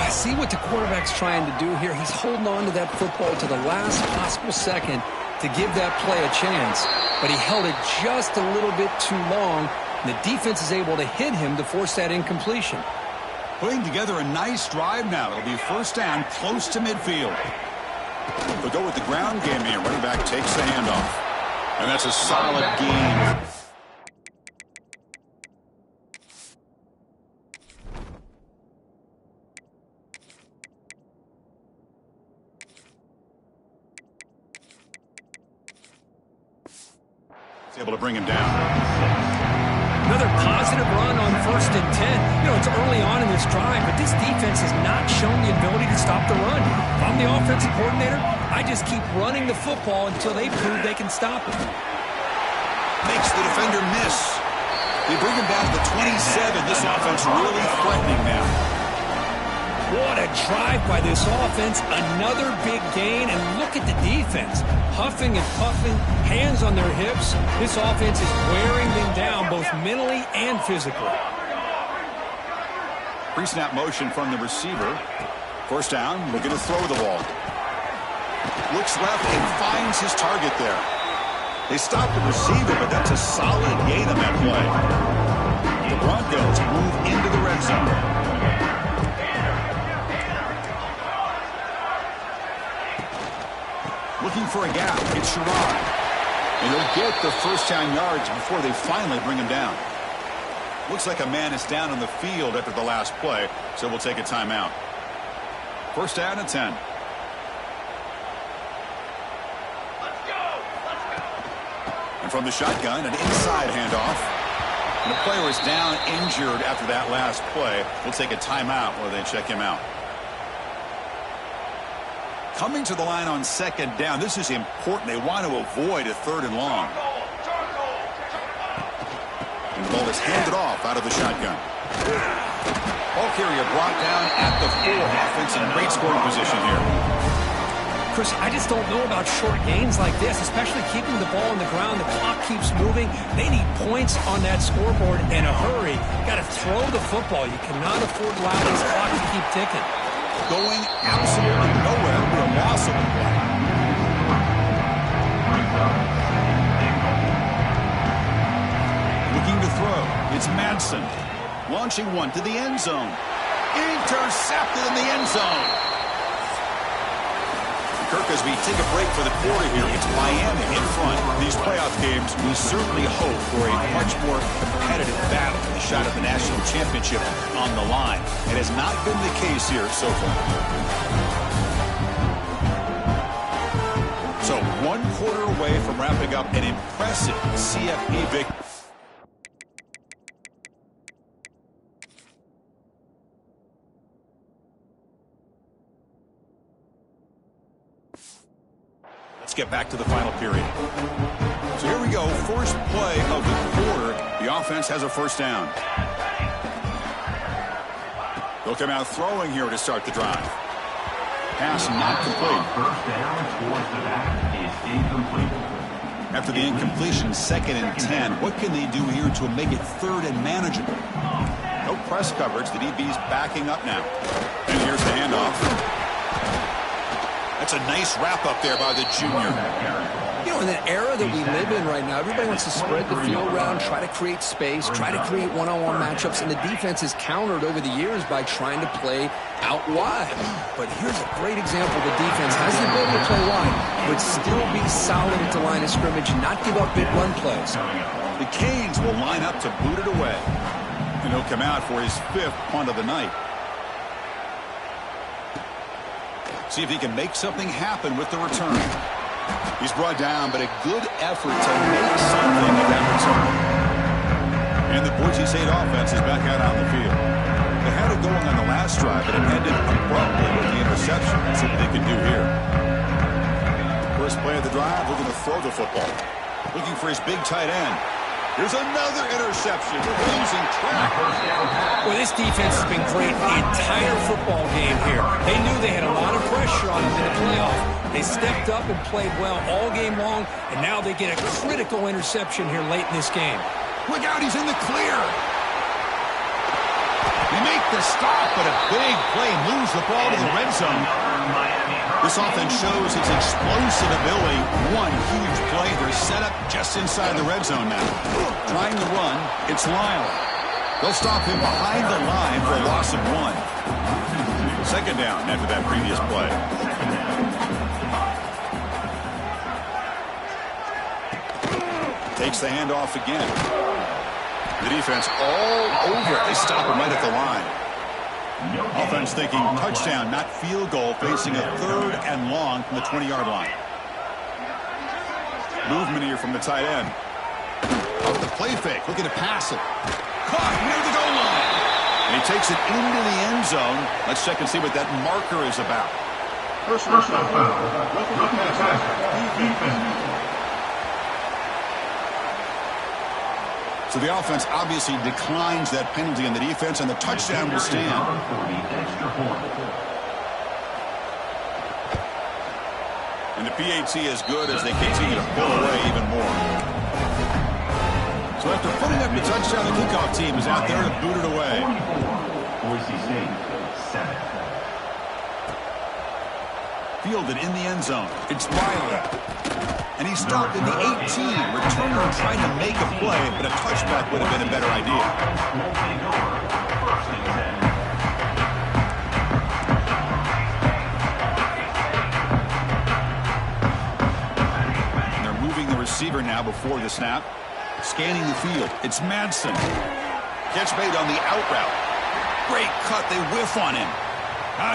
I see what the quarterback's trying to do here. He's holding on to that football to the last possible second to give that play a chance. But he held it just a little bit too long. And the defense is able to hit him to force that incompletion. Putting together a nice drive now. It'll be first down close to midfield. They'll go with the ground game here. Running back takes the handoff. And that's a solid gain. He's able to bring him down. Another positive run on 1st and 10. You know, it's early on in this drive, but this defense has not shown the ability to stop the run. If I'm the offensive coordinator, I just keep running the football until they prove they can stop it. Makes the defender miss. They bring him down to the 27. This offense really threatening now. What a drive by this offense. Another big gain, and look at the defense. Huffing and puffing, hands on their hips. This offense is wearing them down both mentally and physically. Pre-snap motion from the receiver. First down, looking to throw the ball. Looks left and finds his target there. They stop the receiver, but that's a solid gain on that play. The Broncos move into the red zone. Looking for a gap. It's Sherrod. And he'll get the first down yards before they finally bring him down. Looks like a man is down on the field after the last play, so we'll take a timeout. First down and 10. And from the shotgun, an inside handoff. And the player is down injured after that last play. We'll take a timeout while they check him out. Coming to the line on second down. This is important. They want to avoid a third and long. And the ball is handed off out of the shotgun. Ball carrier brought down at the 4. Offense in great scoring position here. Chris, I just don't know about short gains like this, especially keeping the ball on the ground. The clock keeps moving. They need points on that scoreboard in a hurry. Got to throw the football. You cannot afford to allow this clock to keep ticking. Going absolutely nowhere with a loss of the play. Looking to throw. It's Madsen. Launching one to the end zone. Intercepted in the end zone. Kirk, as we take a break for the quarter here, it's Miami in front. These playoff games, we certainly hope for a much more competitive battle. A shot at the national championship on the line. It has not been the case here so far. So 1 quarter away from wrapping up an impressive CFP victory. Let's get back to the final period. So here we go. First play of the quarter. The offense has a first down. They'll come out throwing here to start the drive. Pass not complete. First down towards the back is incomplete. After the incompletion, 2nd and 10. What can they do here to make it 3rd and manageable? No press coverage. The DB's backing up now. And here's the handoff. That's a nice wrap up there by the junior. You know, in the era that we live in right now, everybody wants to spread the field around, try to create space, try to create one-on-one matchups, and the defense is countered over the years by trying to play out wide. But here's a great example. The defense has the ability to play wide, but still be solid at the line of scrimmage, not give up big run plays. The Canes will line up to boot it away. And he'll come out for his 5th punt of the night. See if he can make something happen with the return. He's brought down, but a good effort to make something of that return. And the Boise State offense is back out on the field. They had it going on the last drive, but it ended abruptly with the interception. Let's see what they can do here. First play of the drive, looking to throw the football. Looking for his big tight end. Here's another interception. Losing track. Well, this defense has been great the entire football game here. They knew they had a lot of pressure on them in the playoff. They stepped up and played well all game long, and now they get a critical interception here late in this game. Look out, he's in the clear. They make the stop, but a big play moves the ball to the red zone. This offense shows its explosive ability. One huge play. They're set up just inside the red zone now. Trying to run, it's Lyle. They'll stop him behind the line for a loss of 1. Second down after that previous play. Takes the handoff again. The defense all over it. They stop him right at the line. Offense thinking touchdown, not field goal, facing a 3rd and long from the 20-yard line. Movement here from the tight end. Off the play fake, looking to pass it. Caught near the goal line. And he takes it into the end zone. Let's check and see what that marker is about. Personal foul. Looking to attack. Defense. So the offense obviously declines that penalty on the defense, and the touchdown will stand. And the PAT is good as they continue to pull away even more. So after putting up the touchdown, the kickoff team is out there to boot it away. Boise State 7. Fielded in the end zone. It's Riley. And he stopped at the 18. Returner trying to make a play, but a touchback would have been a better idea. And they're moving the receiver now before the snap. Scanning the field. It's Madsen. Catch made on the out route. Great cut. They whiff on him.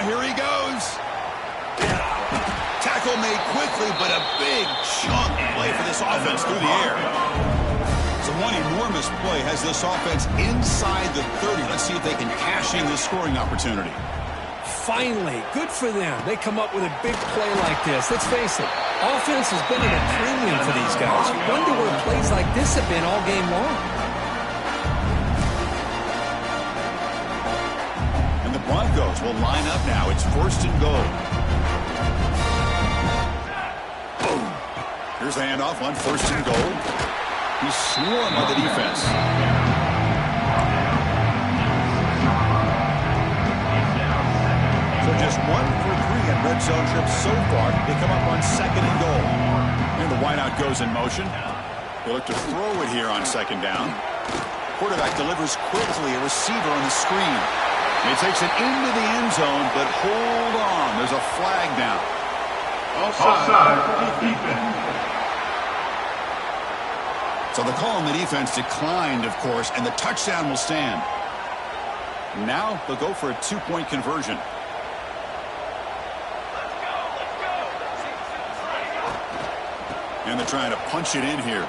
Here he goes. Tackle made quickly, but a big chunk play for this offense through the air. So one enormous play has this offense inside the 30. Let's see if they can cash in this scoring opportunity. Finally, good for them. They come up with a big play like this. Let's face it, offense has been at a premium for these guys. You wonder where plays like this have been all game long. And the Broncos will line up now. It's 1st and goal. Here's the handoff on 1st and goal. He's swarmed by the defense. So just 1 for 3 at red zone trips so far. They come up on 2nd and goal. And the wideout goes in motion. They look to throw it here on 2nd down. Quarterback delivers quickly. A receiver on the screen. He takes it into the end zone, but hold on. There's a flag down. Offside. Defense. So the call on the defense declined, of course, and the touchdown will stand. Now they'll go for a 2-point conversion. And they're trying to punch it in here.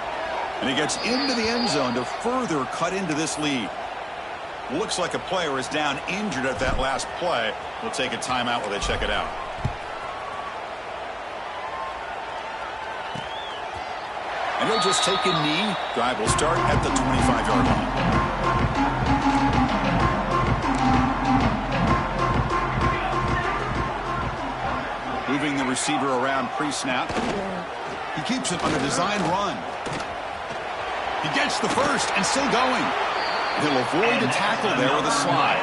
And he gets into the end zone to further cut into this lead. Looks like a player is down injured at that last play. We'll take a timeout while they check it out. And he'll just take a knee. Drive will start at the 25-yard line. Moving the receiver around pre-snap. He keeps it on a design run. He gets the first and still going. He'll avoid the tackle there with a slide.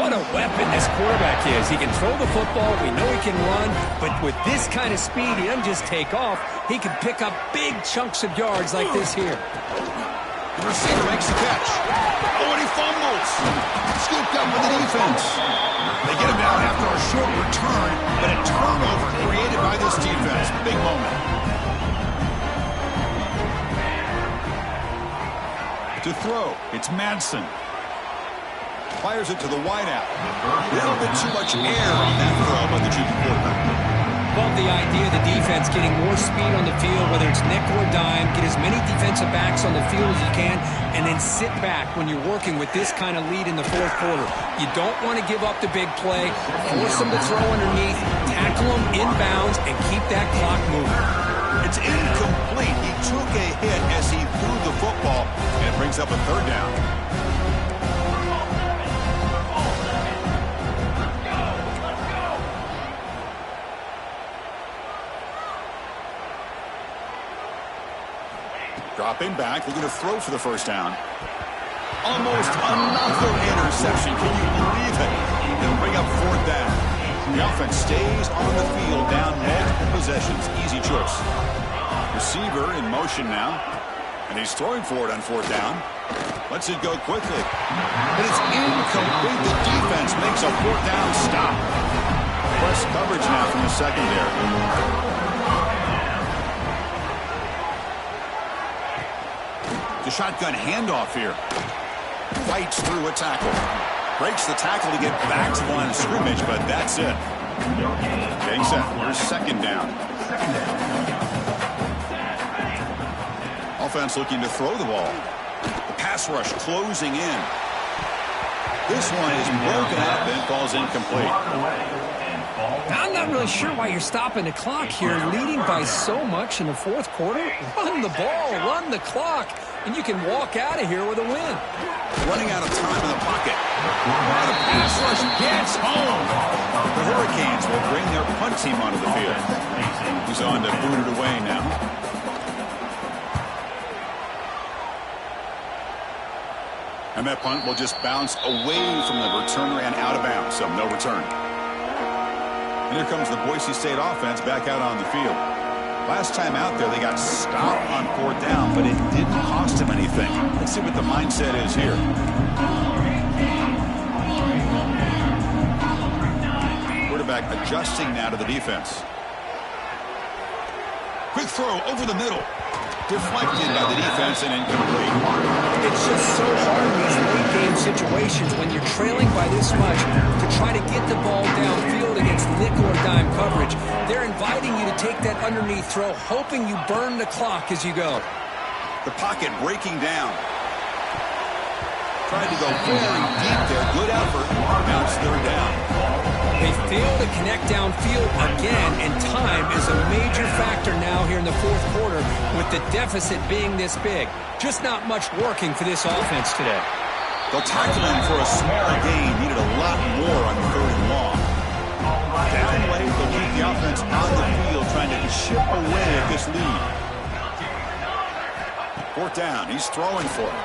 What a weapon this quarterback is. He can throw the football. We know he can run. But with this kind of speed, he doesn't just take off. He can pick up big chunks of yards like this here. The receiver makes the catch. Oh, and he fumbles. Scooped up with the defense. They get him down after a short return, but a turnover created by this defense. Big moment. To throw, it's Madsen. Fires it to the wideout. A little bit too much air on that throw by the junior quarterback. Love the idea of the defense getting more speed on the field, whether it's nickel or dime, get as many defensive backs on the field as you can, and then sit back when you're working with this kind of lead in the fourth quarter. You don't want to give up the big play, force them to throw underneath, tackle them inbounds, and keep that clock moving. It's incomplete. He took a hit as he threw the football, and it brings up a third down. Dropping back, looking to throw for the first down. Almost another interception. Can you believe it? They'll bring up fourth down. The offense stays on the field down multiple possessions. Easy choice. Receiver in motion now. And he's throwing for it on fourth down. Lets it go quickly. But it's incomplete. The defense makes a fourth down stop. Press coverage now from the secondary. The shotgun handoff here. Fights through a tackle. Breaks the tackle to get back to the line of scrimmage, but that's it. Getting set. Here's second down. Offense looking to throw the ball. The pass rush closing in. This one is broken up and falls incomplete. I'm not really sure why you're stopping the clock here, leading by so much in the fourth quarter. Run the ball, run the clock, and you can walk out of here with a win. Running out of time in the pocket. And the pass rush gets home. The Hurricanes will bring their punt team onto the field. He's on to boot it away now. And that punt will just bounce away from the returner and out of bounds, so no return. And here comes the Boise State offense back out on the field. Last time out there, they got stopped on fourth down, but it didn't cost them anything. Let's see what the mindset is here. Quarterback adjusting now to the defense. Quick throw over the middle. Deflected by the defense and incomplete. It's just so hard in these late-game situations when you're trailing by this much to try to get the ball downfield against nickel or dime coverage. They're inviting you to take that underneath throw, hoping you burn the clock as you go. The pocket breaking down. Tried to go very deep there. Good effort. Now it's third down. They fail to connect downfield again, and time is a major factor now here in the fourth quarter with the deficit being this big. Just not much working for this offense today. They'll tackle him for a small gain. Needed a lot more on third and long. Down late, they'll keep the offense on the field trying to chip away at this lead. Fourth down. He's throwing for it.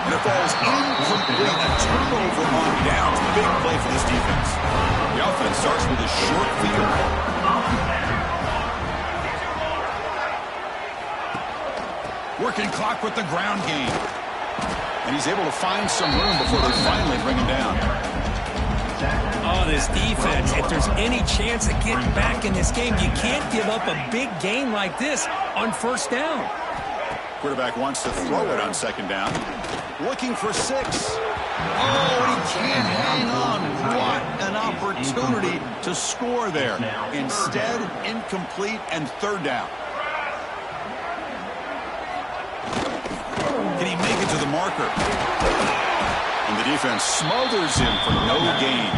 And it falls incomplete. A turnover on downs. Big play for this defense. The offense starts with a short field. Working clock with the ground game. And he's able to find some room before they finally bring him down. Oh, this defense, if there's any chance of getting back in this game, you can't give up a big gain like this on first down. Quarterback wants to throw it on second down. Looking for 6. Oh, he can't hang on. What an opportunity to score there. Instead, incomplete and third down. Can he make it to the marker? And the defense smothers him for no gain.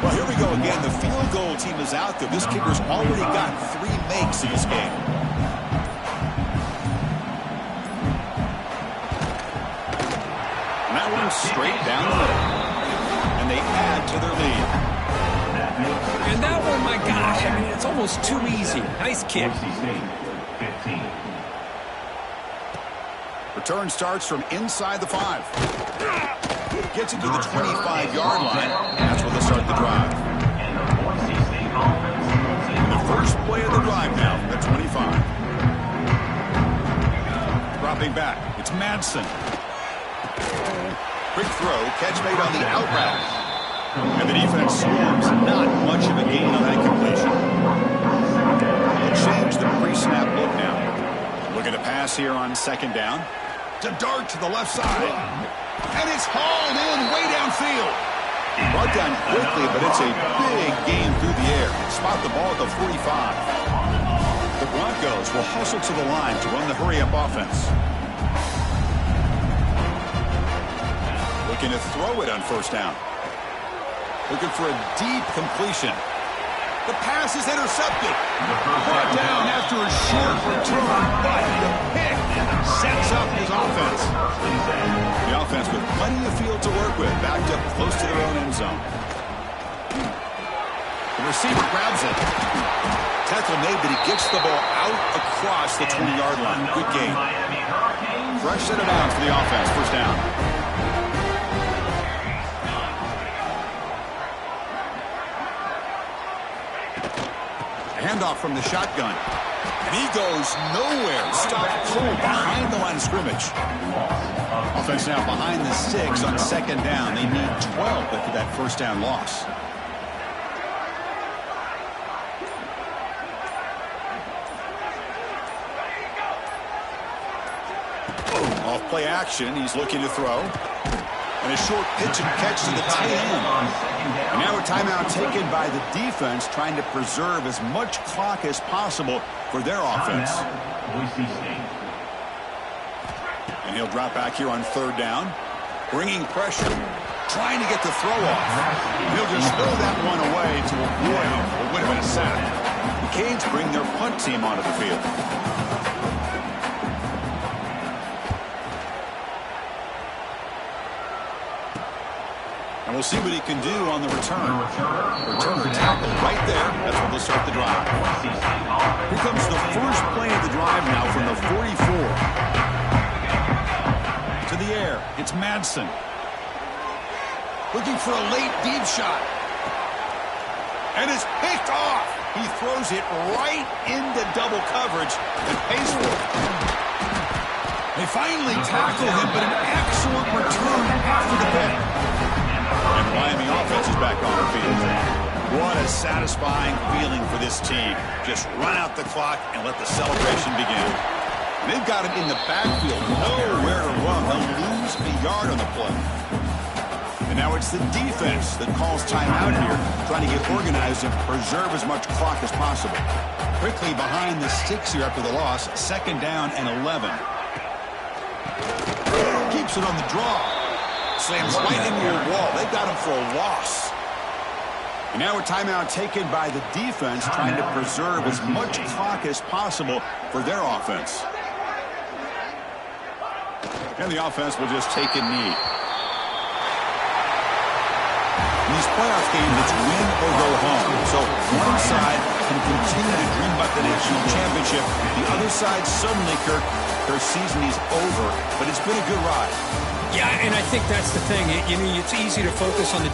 Well, here we go again. The field goal team is out there. This kicker's already got 3 makes in this game. And that one's straight down the middle. And they add to their lead. And that one, my gosh, I mean, it's almost too easy. Nice kick. Return starts from inside the 5. Gets it to the 25-yard line. That's where they'll start the drive. And the Boise State offense pulls in The first play of the drive now at 25. Dropping back. It's Madsen. Quick throw. Catch made on the out route. And the defense swarms. Not much of a gain on that completion. They'll change the pre-snap look now. Looking to pass here on second down. To dart to the left side. And it's hauled in way downfield. Brought down quickly, but it's a big gain through the air. Spot the ball at the 45. The Broncos will hustle to the line to run the hurry-up offense. Looking to throw it on first down. Looking for a deep completion. The pass is intercepted. Brought down after a short return, but the pick sets up his offense. The offense with plenty of field to work with, backed up close to their own end zone. The receiver grabs it. Tackle made, but he gets the ball out across the 20-yard line. Good game. Fresh set of downs for the offense. First down. Handoff from the shotgun. And he goes nowhere. Stopped cold behind the line of scrimmage. Offense now behind the 6 on second down. They need 12 after that first down loss. Off play action. He's looking to throw. And a short pitch and catch to the tight end. And now a timeout taken by the defense, trying to preserve as much clock as possible for their offense. And he'll drop back here on third down. Bringing pressure. Trying to get the throw off. And he'll just throw that one away to avoid what would have been a sack. The Canes bring their punt team onto the field. And we'll see what he can do on the return. Returner tackle right there. That's when they'll start the drive. Here comes the first play of the drive now from the 44. To the air. It's Madsen. Looking for a late deep shot. And it's picked off. He throws it right into double coverage and pays for it. They finally tackle him, but an excellent return after the pick. And the Miami offense is back on the field. What a satisfying feeling for this team. Just run out the clock and let the celebration begin. They've got him in the backfield, nowhere to run. They'll lose a yard on the play. And now it's the defense that calls timeout here, trying to get organized and preserve as much clock as possible. Quickly behind the 6 here after the loss, second down and 11. Keeps it on the draw. Slams right into a wall. They've got him for a loss. And now a timeout taken by the defense, trying to preserve as much clock as possible for their offense. And the offense will just take a knee. In these playoff games, it's win or go home. So one side can continue to dream about the national championship. The other side suddenly, Kirk, their season is over. But it's been a good ride. Yeah, and I think that's the thing. It's easy to focus on the